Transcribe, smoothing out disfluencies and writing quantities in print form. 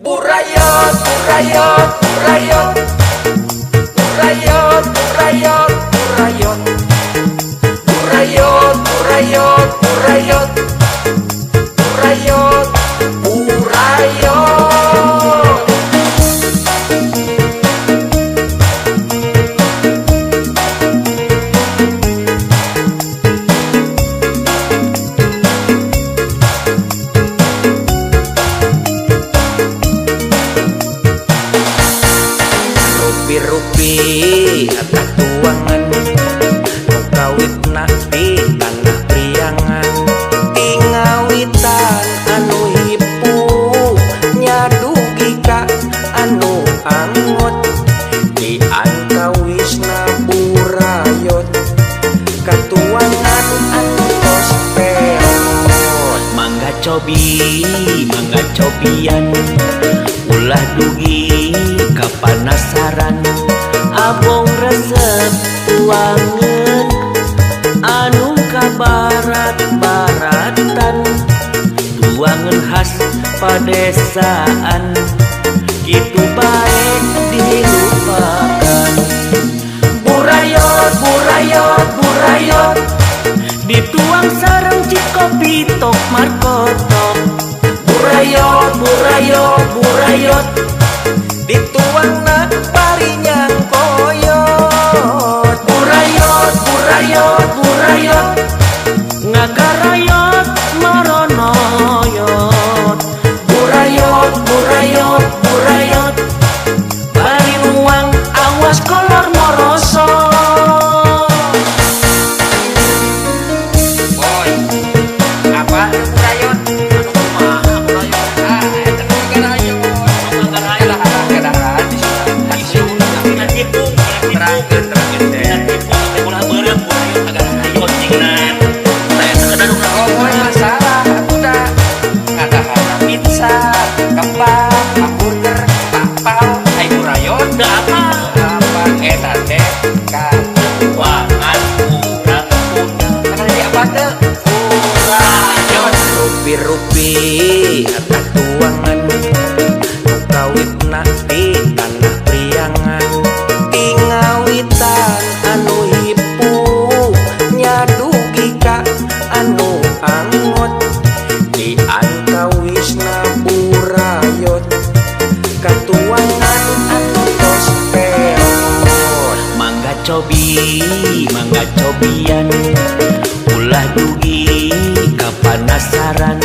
Burayot, burayot, burayot, burayot, burayot, burayot, burayot, burayot, burayot, burayot, burayot. Rupi-rupi atas tuangan kawit na di tanah priangan tingawitan anu hipu nyadugi ka anu angot di angkawisna burayot katuangan anu tos peot mangga cobian ulah dugi kapanasaran abong resep tuangan anu kabarat-baratan tuangan khas padesaan gitu baik dilupakan burayot burayot burayot dituang sareng cikopi tok markotok burayot burayot burayot dituang na parinyang koyot burayot burayot burayot ngagarayot maronoyot burayot burayot burayot bari luang awas kolor morosot. Boy, apa burayot? Rupi-rupi atas tuangan kawit na di tanah priangan tingawitan anu hipu nyadugi ka anu angot di angkawisna burayot katuangan anu tos peot mangga cobian ulah dugi kapanasaran